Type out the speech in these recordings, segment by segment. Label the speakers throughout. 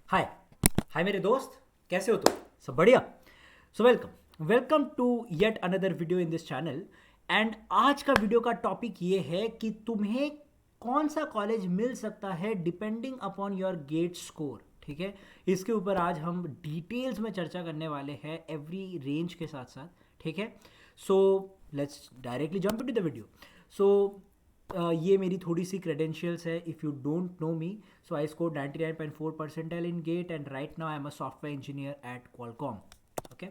Speaker 1: हाय हाय मेरे दोस्त, कैसे हो तुम? सब बढ़िया। So welcome to yet another video in this channel. And आज का वीडियो का टॉपिक ये है कि तुम्हें कौन सा कॉलेज मिल सकता है depending upon your GATE score. ठीक है, इसके ऊपर आज हम डिटेल्स में चर्चा करने वाले हैं, एवरी रेंज के साथ साथ। ठीक है, so let's directly jump into the video. So ये मेरी थोड़ी सी क्रेडेंशियल्स है। If you don't know me, so I score 99.4 percentile in GATE and right now I am a software engineer at Qualcomm. Okay,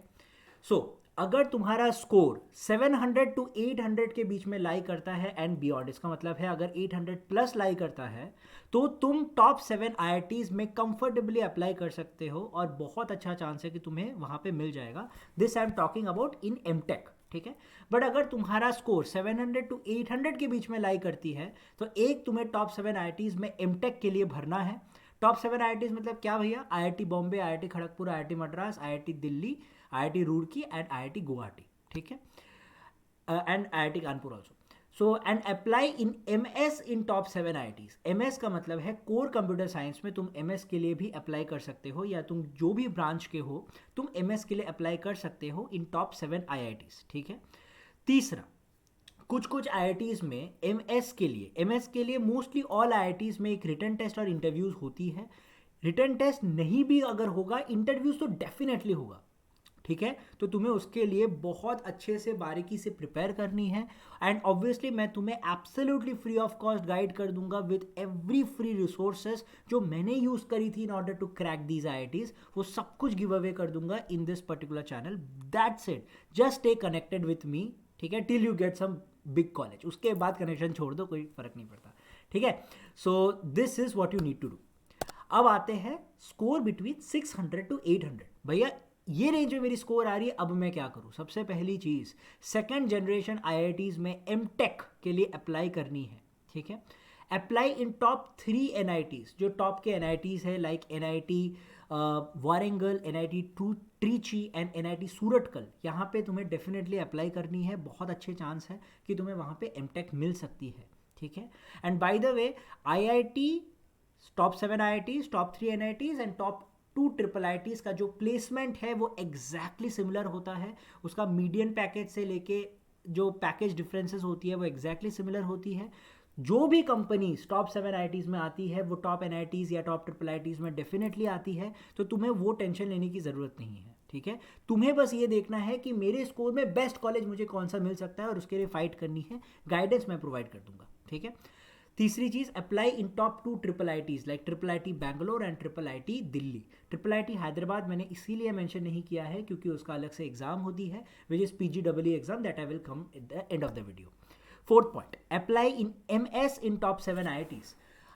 Speaker 1: so अगर तुम्हारा score 700 to 800 के बीच में लाई करता है एंड बियॉन्ड, इसका मतलब है अगर 800 प्लस लाई करता है तो तुम टॉप 7 IITs में कंफर्टेबली अप्लाई कर सकते हो और बहुत अच्छा चांस है कि तुम्हें वहां पे मिल जाएगा। This I am talking about in MTech. ठीक है, बट अगर तुम्हारा स्कोर 700 टू 800 के बीच में लाई करती है तो एक तुम्हें टॉप 7 IITs में एमटेक के लिए भरना है। टॉप 7 IITs मतलब क्या भैया? IIT Bombay, IIT Kharagpur, IIT Madras, IIT Delhi, IIT Roorkee and IIT Guwahati. ठीक है, and IIT Kanpur also. So and apply in MS in top 7 IITs। MS का मतलब है कोर कंप्यूटर साइंस में तुम MS के लिए भी अप्लाई कर सकते हो, या तुम जो भी ब्रांच के हो तुम MS के लिए अप्लाई कर सकते हो इन टॉप 7 IITs। ठीक है, तीसरा, कुछ कुछ IITs में MS के लिए मोस्टली ऑल IITs में एक रिटर्न टेस्ट और इंटरव्यूज होती है। रिटर्न टेस्ट नहीं भी अगर होगा, इंटरव्यूज तो डेफिनेटली होगा। ठीक है, तो तुम्हें उसके लिए बहुत अच्छे से बारीकी से प्रिपेयर करनी है। एंड ऑब्वियसली मैं तुम्हें absolutely free of cost guide कर दूंगा विद एवरी फ्री रिसोर्सेज जो मैंने यूज करी थी in order to crack these IITs। वो सब कुछ गिव अवे कर दूंगा in this particular channel. That's it, just stay connected with me. ठीक है, till you get some big college, उसके बाद कनेक्शन छोड़ दो, कोई फर्क नहीं पड़ता। ठीक है, so this is what you need to do. अब आते हैं स्कोर बिटवीन 600 टू 800। भैया ये रेंज में मेरी स्कोर आ रही है, अब मैं क्या करूं? सबसे पहली चीज, सेकंड जनरेशन IITs में एमटेक के लिए अप्लाई करनी है। ठीक है, अप्लाई इन टॉप 3 NITs। जो टॉप के NITs है like NIT Warangal, NIT Trichy and NIT Surathkal, यहाँ पे तुम्हें डेफिनेटली अप्लाई करनी है। बहुत अच्छे चांस है कि तुम्हें वहाँ पे एमटेक मिल सकती है। ठीक है, and by the way IIT top 7 IITs, top 3 NITs and top 2 triple IITs का जो प्लेसमेंट है वो एग्जैक्टली सिमिलर होता है। उसका मीडियन पैकेज से लेके जो पैकेज डिफरेंसेस होती है वो एग्जैक्टली सिमिलर होती है। जो भी कंपनीज टॉप 7 IITs में आती है वो टॉप NITs या टॉप ट्रिपल IITs में डेफिनेटली आती है, तो तुम्हें वो टेंशन लेने की ज़रूरत नहीं है। ठीक है, तुम्हें बस ये देखना है कि मेरे स्कोर में बेस्ट कॉलेज मुझे कौन सा मिल सकता है और उसके लिए फाइट करनी है। गाइडेंस मैं प्रोवाइड कर दूंगा। ठीक है, तीसरी चीज, apply in top 2 triple IITs like triple IIT Bangalore and triple IIT Delhi. Triple IIT Hyderabad मैंने इसीलिए मेंशन नहीं किया है क्योंकि उसका अलग से एग्जाम होती है which is PGEE exam, that I will come at the end of the video. Fourth point, apply in MS in top 7 IITs।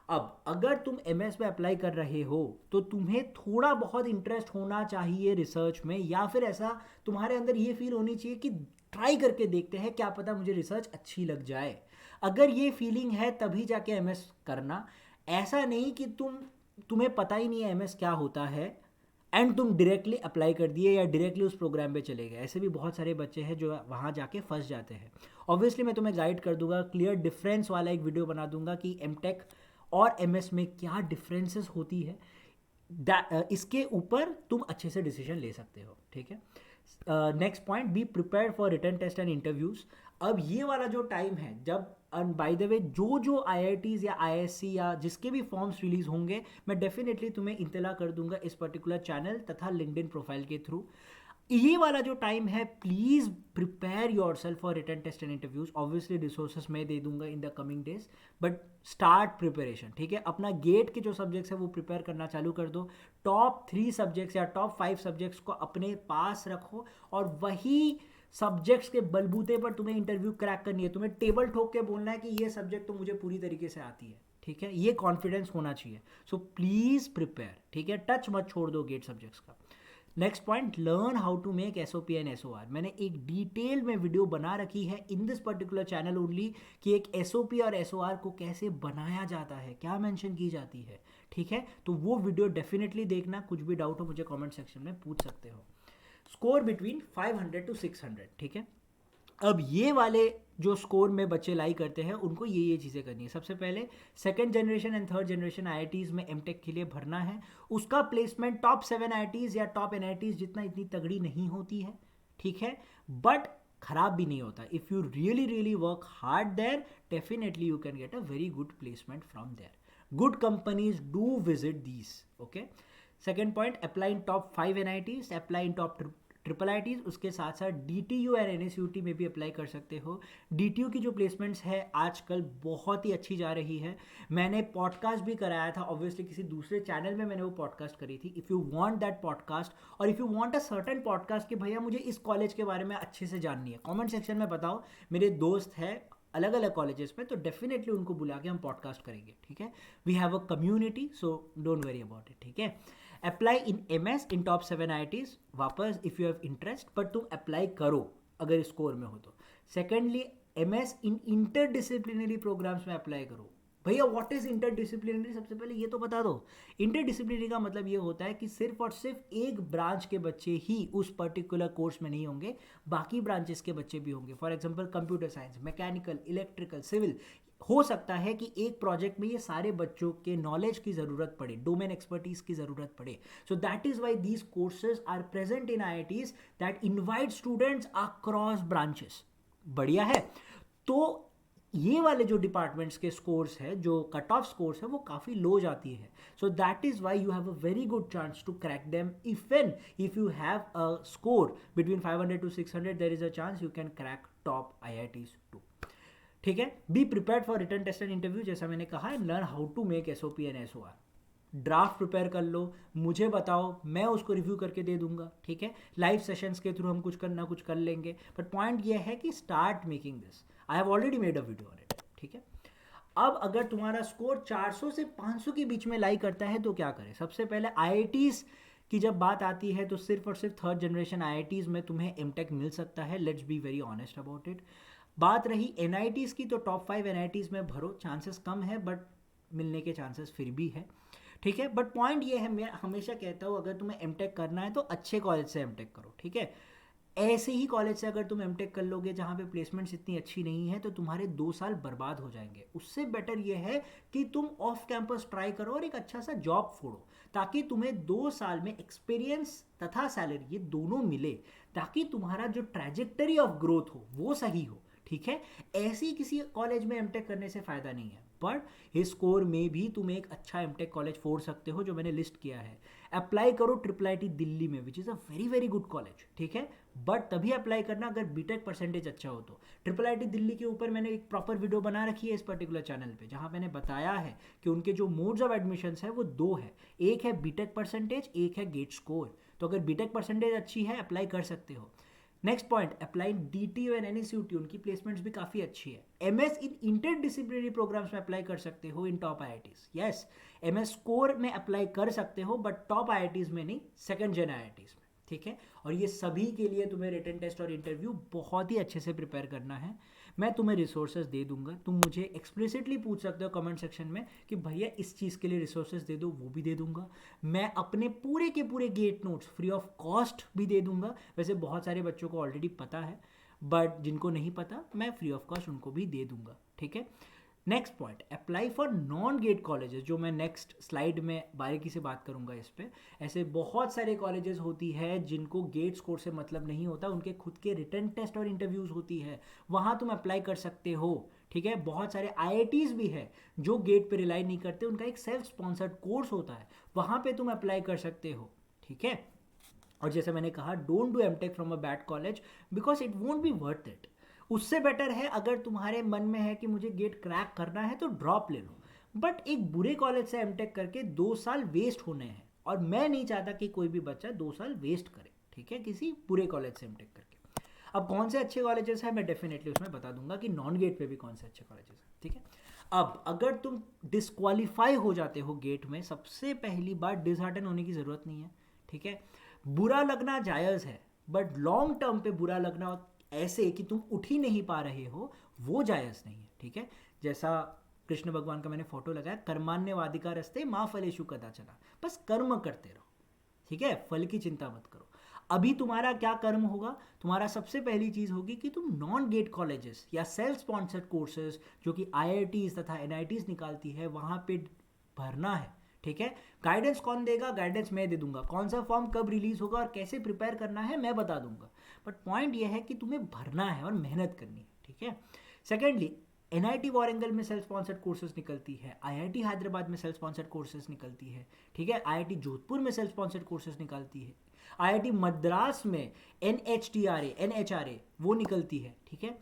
Speaker 1: अब अगर तुम MS में अप्लाई कर रहे हो तो तुम्हें थोड़ा बहुत इंटरेस्ट होना चाहिए रिसर्च में, या फिर ऐसा तुम्हारे अंदर ये फील होनी चाहिए कि ट्राई करके देखते हैं, क्या पता मुझे रिसर्च अच्छी लग जाए। अगर ये फीलिंग है तभी जाके MS करना। ऐसा नहीं कि तुम्हें पता ही नहीं है MS क्या होता है एंड तुम डायरेक्टली अप्लाई कर दिए या डायरेक्टली उस प्रोग्राम पे चले गए। ऐसे भी बहुत सारे बच्चे हैं जो वहाँ जाके फंस जाते हैं। ऑब्वियसली मैं तुम्हें गाइड कर दूंगा, क्लियर डिफरेंस वाला एक वीडियो बना दूंगा कि एमटेक और MS में क्या डिफरेंसेस होती है। इसके ऊपर तुम अच्छे से डिसीजन ले सकते हो। ठीक है, next point, be prepare for written test and interviews. अब ये वाला जो टाइम है जब, एंड बाय द वे जो IITs या ISC या जिसके भी फॉर्म्स रिलीज होंगे मैं डेफिनेटली तुम्हें इत्तला कर दूंगा इस पर्टिकुलर चैनल तथा लिंक्डइन प्रोफाइल के थ्रू। ये वाला जो टाइम है, please prepare yourself for written test and interviews. Obviously resources मैं दे दूंगा in the coming days, but start preparation. ठीक है, अपना गेट के जो सब्जेक्ट्स है वो प्रिपेयर करना चालू कर दो। टॉप 3 सब्जेक्ट्स या टॉप 5 सब्जेक्ट्स को अपने पास रखो और वही सब्जेक्ट्स के बलबूते पर तुम्हें इंटरव्यू क्रैक करनी है। तुम्हें टेबल ठोक के बोलना है कि ये सब्जेक्ट तो मुझे पूरी तरीके से आती है। ठीक है, ये कॉन्फिडेंस होना चाहिए। So please prepare. ठीक है, टच मत छोड़ दो गेट सब्जेक्ट्स का। Next point, learn how to make SOP and SOR। मैंने एक डिटेल में वीडियो बना रखी है in this particular channel only कि एक SOP और SOR को कैसे बनाया जाता है, क्या मेंशन की जाती है। ठीक है, तो वो वीडियो डेफिनेटली देखना। कुछ भी डाउट हो मुझे कमेंट सेक्शन में पूछ सकते हो। Score between 500 to 600। ठीक है, अब ये वाले जो स्कोर में बच्चे लाई करते हैं उनको ये चीज़ें करनी है। सबसे पहले second generation and third generation IITs में एमटेक के लिए भरना है। उसका प्लेसमेंट टॉप 7 आईआईटीज़ या टॉप एनआईटीज़ जितना इतनी तगड़ी नहीं होती है, ठीक है, बट खराब भी नहीं होता। If you really work hard there, definitely you can get a very good placement from there. Good companies do visit these, okay. Second point, apply in top 5 NITs, apply in top triple ITs. उसके साथ साथ DTU और NSUT में भी apply कर सकते हो। DTU की जो प्लेसमेंट्स है आजकल बहुत ही अच्छी जा रही है। मैंने पॉडकास्ट भी कराया था, ऑब्वियसली किसी दूसरे चैनल में मैंने वो पॉडकास्ट करी थी। If you want that podcast और if you want a certain podcast कि भैया मुझे इस कॉलेज के बारे में अच्छे से जाननी है, कॉमेंट सेक्शन में बताओ। मेरे दोस्त हैं अलग अलग कॉलेजेस में, तो डेफिनेटली उनको बुला के हम पॉडकास्ट करेंगे, ठीक है। We have a community, so don't worry about it, ठीक है। Apply in MS in top 7 IITs, वापस if you have interest, but तुम अप्लाई करो अगर स्कोर में हो तो। Secondly, MS in interdisciplinary programmes में अप्लाई करो। भैया व्हाट इज इंटरडिसिप्लिनरी, सबसे पहले ये तो बता दो। इंटरडिसिप्लिनरी का मतलब ये होता है कि सिर्फ और सिर्फ एक ब्रांच के बच्चे ही उस पर्टिकुलर कोर्स में नहीं होंगे, बाकी ब्रांचेस के बच्चे भी होंगे। For example computer science, mechanical, electrical, civil. हो सकता है कि एक प्रोजेक्ट में ये सारे बच्चों के नॉलेज की ज़रूरत पड़े, डोमेन एक्सपर्टीज की ज़रूरत पड़े। So that is why these courses are present in IITs that invite students across branches. बढ़िया है। तो ये वाले जो डिपार्टमेंट्स के स्कोर्स है, जो कट ऑफ स्कोर्स है, वो काफ़ी लो जाती है। So that is why you have a very good chance to crack them. Even if you have a score between 500 to 600, there is a chance you can crack top IITs too, ठीक है। Be prepared for written test and interview, जैसा मैंने कहा है। Learn how to make SOP and SOR. Draft prepare कर लो, मुझे बताओ, मैं उसको रिव्यू करके दे दूंगा, ठीक है। लाइव सेशंस के थ्रू हम कुछ करना कुछ कर लेंगे, बट पॉइंट ये है कि start making this. I have already made a video on it, ठीक है। अब अगर तुम्हारा स्कोर 400 से 500 के बीच में लाई करता है तो क्या करें। सबसे पहले आईआईटीज़ की जब बात आती है तो सिर्फ और सिर्फ थर्ड जनरेशन आईआईटीज़ में तुम्हें एमटेक मिल सकता है। Let's be very honest about it. बात रही एनआईटीज़ की, तो टॉप 5 एनआईटीज़ में भरो, चांसेस कम है बट मिलने के चांसेस फिर भी है, ठीक है। बट पॉइंट ये है, मैं हमेशा कहता हूँ अगर तुम्हें एमटेक करना है तो अच्छे कॉलेज से एमटेक करो, ठीक है। ऐसे ही कॉलेज से अगर तुम एमटेक कर लोगे जहाँ पे प्लेसमेंट्स इतनी अच्छी नहीं है तो तुम्हारे 2 साल बर्बाद हो जाएंगे। उससे बेटर ये है कि तुम ऑफ कैंपस ट्राई करो और एक अच्छा सा जॉब फोड़ो, ताकि तुम्हें 2 साल में एक्सपीरियंस तथा सैलरी ये दोनों मिले, ताकि तुम्हारा जो ट्रैजेक्टरी ऑफ ग्रोथ हो वो सही हो, ठीक है। ऐसे ही किसी कॉलेज में एमटेक करने से फ़ायदा नहीं है, पर इस स्कोर में भी तुम एक अच्छा एमटेक कॉलेज फोड़ सकते हो जो मैंने लिस्ट किया है। अप्लाई करो ट्रिपल आईटी दिल्ली में, which is a very very good college, ठीक है। बट तभी अप्लाई करना अगर बीटेक परसेंटेज अच्छा हो तो। ट्रिपल आईटी दिल्ली के ऊपर मैंने एक प्रॉपर वीडियो बना रखी है इस पर्टिकुलर चैनल पे, जहाँ मैंने बताया है कि उनके जो मोड्स ऑफ एडमिशन्स है वो 2 है। एक है बीटेक परसेंटेज, एक है गेट स्कोर। तो अगर बीटेक परसेंटेज अच्छी है अप्लाई कर सकते हो। Next point, apply DTU and NSUT, उनकी प्लेसमेंट्स भी काफ़ी अच्छी है। एमएस इन इंटरडिसिप्लिनरी प्रोग्राम्स में अप्लाई कर सकते हो in top IITs. Yes, MS score में अप्लाई कर सकते हो बट टॉप आईआईटीज में नहीं, सेकंड जेन आईआईटीज में, ठीक है। और ये सभी के लिए तुम्हें रिटन टेस्ट और इंटरव्यू बहुत ही अच्छे से प्रिपेयर करना है। मैं तुम्हें रिसोर्सेज दे दूंगा, तुम मुझे एक्सप्लिसिटली पूछ सकते हो कमेंट सेक्शन में कि भैया इस चीज़ के लिए रिसोर्सेज दे दो, वो भी दे दूंगा। मैं अपने पूरे के पूरे gate notes free of cost भी दे दूंगा। वैसे बहुत सारे बच्चों को ऑलरेडी पता है, बट जिनको नहीं पता मैं फ्री ऑफ कॉस्ट उनको भी दे दूंगा, ठीक है। Next point, apply for non GATE colleges, जो मैं नेक्स्ट स्लाइड में बारीकी से बात करूंगा इस पे। ऐसे बहुत सारे कॉलेजेस होती है जिनको गेट स्कोर से मतलब नहीं होता, उनके खुद के रिटन टेस्ट और इंटरव्यूज होती है, वहाँ तुम अप्लाई कर सकते हो, ठीक है। बहुत सारे आईआईटीज़ भी है जो गेट पे रिलाई नहीं करते, उनका एक सेल्फ स्पॉन्सर्ड कोर्स होता है, वहाँ पे तुम अप्लाई कर सकते हो, ठीक है। और जैसे मैंने कहा, don't do MTech from a bad college because it won't be worth it. उससे बेटर है अगर तुम्हारे मन में है कि मुझे गेट क्रैक करना है तो ड्रॉप ले लो, बट एक बुरे कॉलेज से एमटेक करके 2 साल वेस्ट होने हैं, और मैं नहीं चाहता कि कोई भी बच्चा 2 साल वेस्ट करे, ठीक है, किसी बुरे कॉलेज से एमटेक करके। अब कौन से अच्छे कॉलेजेस हैं मैं डेफिनेटली उसमें बता दूंगा कि नॉन गेट पे भी कौन से अच्छे कॉलेजेस हैं, ठीक है। अब अगर तुम डिस्क्वालीफाई हो जाते हो गेट में, सबसे पहली बात, डिसहार्टन होने की ज़रूरत नहीं है, ठीक है। बुरा लगना जायज़ है, बट लॉन्ग टर्म पे बुरा लगना ऐसे कि तुम उठ ही नहीं पा रहे हो, वो जायज़ नहीं है, ठीक है। जैसा कृष्ण भगवान का मैंने फोटो लगाया, कर्मान्यवादिका रस्ते माँ फलेषु कदाचन, बस कर्म करते रहो, ठीक है, फल की चिंता मत करो। अभी तुम्हारा क्या कर्म होगा, तुम्हारा सबसे पहली चीज़ होगी कि तुम नॉन गेट कॉलेजेस या सेल्फ स्पॉन्सर्ड कोर्सेज जो कि IITs तथा NITs निकालती है वहाँ पे भरना है। ठीक है, गाइडेंस कौन देगा, गाइडेंस मैं दे दूंगा, कौन सा फॉर्म कब रिलीज होगा और कैसे प्रिपेयर करना है मैं बता दूंगा, बट पॉइंट ये है कि तुम्हें भरना है और मेहनत करनी है। ठीक है, सेकेंडली NIT वारंगल में सेल्फ स्पॉन्सर्ड कोर्सेज निकलती है, IIT हैदराबाद में सेल्फ स्पॉन्सर्ड कोर्सेज निकलती है। ठीक है, IIT जोधपुर में सेल्फ स्पॉन्सर्ड कोर्सेज निकलती है, IIT मद्रास में NHRA वो निकलती है। ठीक है,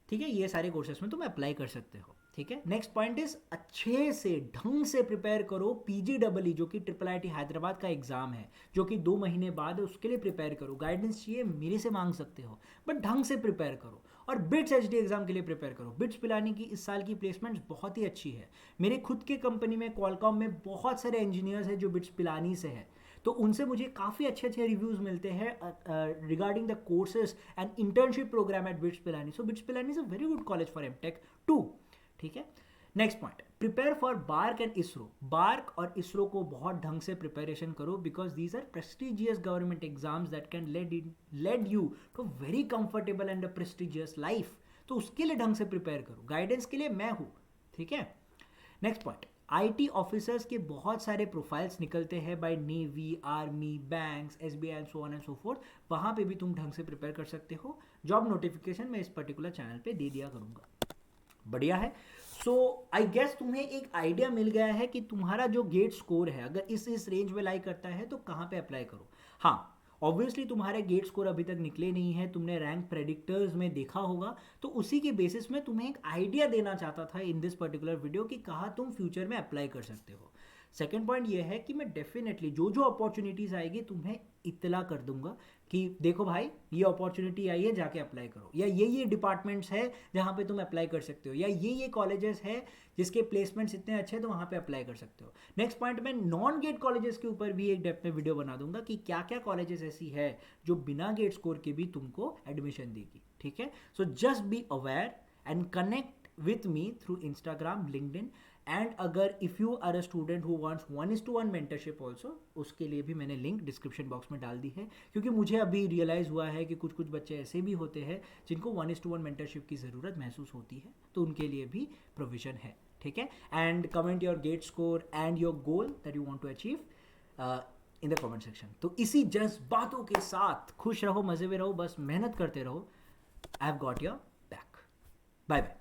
Speaker 1: ठीक है, ये सारे कोर्सेज में तुम अप्लाई कर सकते हो। ठीक है, नेक्स्ट पॉइंट इज अच्छे से ढंग से प्रिपेयर करो PGEE जो कि IIIT हैदराबाद का एग्जाम है, जो कि 2 महीने बाद है, उसके लिए प्रिपेयर करो। गाइडेंस चाहिए मेरे से मांग सकते हो, बट ढंग से प्रिपेयर करो। और बिट्स HD एग्जाम के लिए प्रिपेयर करो। बिट्स पिलानी की इस साल की प्लेसमेंट्स बहुत ही अच्छी है। मेरे खुद के कंपनी में क्वालकॉम में बहुत सारे इंजीनियर्स हैं जो बिट्स पिलानी से है, तो उनसे मुझे काफ़ी अच्छे अच्छे रिव्यूज़ मिलते हैं regarding the courses and internship program at BITS Pilani. So BITS Pilani is a very good college for MTech too. ठीक है, next point, prepare for BARC and ISRO. BARC और इसरो को बहुत ढंग से प्रिपरेशन करो, because these are prestigious government exams that can lead you to very comfortable and a prestigious life. तो उसके लिए ढंग से प्रिपेयर करो, गाइडेंस के लिए मैं हूँ। ठीक है, नेक्स्ट पॉइंट, IT ऑफिसर्स के बहुत सारे प्रोफाइल्स निकलते हैं by navy, army, banks, SBI and so on and so forth. वहाँ पे भी तुम ढंग से प्रिपेयर कर सकते हो। जॉब नोटिफिकेशन मैं इस पर्टिकुलर चैनल पे दे दिया करूँगा। बढ़िया है। सो आई गेस तुम्हें एक आइडिया मिल गया है कि तुम्हारा जो गेट स्कोर है अगर इस रेंज में लाई करता है तो कहाँ पे अप्लाई करो। हाँ, ऑब्वियसली तुम्हारे गेट स्कोर अभी तक निकले नहीं है, तुमने रैंक प्रेडिक्टर्स में देखा होगा, तो उसी के बेसिस में तुम्हें एक आइडिया देना चाहता था इन दिस पर्टिकुलर वीडियो कि कहाँ तुम फ्यूचर में अप्लाई कर सकते हो। सेकेंड पॉइंट ये है कि मैं डेफिनेटली जो जो अपॉर्चुनिटीज़ आएगी तुम्हें इत्तला कर दूंगा कि देखो भाई ये अपॉर्चुनिटी आई है, जाके अप्लाई करो, या ये डिपार्टमेंट्स है जहाँ पे तुम अप्लाई कर सकते हो, या ये कॉलेजेस है जिसके प्लेसमेंट्स इतने अच्छे हैं तो वहाँ पे अप्लाई कर सकते हो। नेक्स्ट पॉइंट, मैं नॉन गेट कॉलेजेस के ऊपर भी एक डेप्थ में वीडियो बना दूंगा कि क्या क्या कॉलेजेस ऐसी है जो बिना गेट स्कोर के भी तुमको एडमिशन देगी। ठीक है, so just be aware and connect with me through Instagram, LinkedIn, and अगर if you are a student who wants 1:1 mentorship also, उसके लिए भी मैंने लिंक डिस्क्रिप्शन बॉक्स में डाल दी है, क्योंकि मुझे अभी रियलाइज़ हुआ है कि कुछ बच्चे ऐसे भी होते हैं जिनको 1:1 मेंटरशिप की ज़रूरत महसूस होती है, तो उनके लिए भी प्रोविज़न है। ठीक है, and comment your GATE score and your goal that you want to achieve in the comment section. तो इसी जज्बातों के साथ खुश रहो, मज़े में रहो, बस मेहनत करते रहो। I have got your back. Bye bye.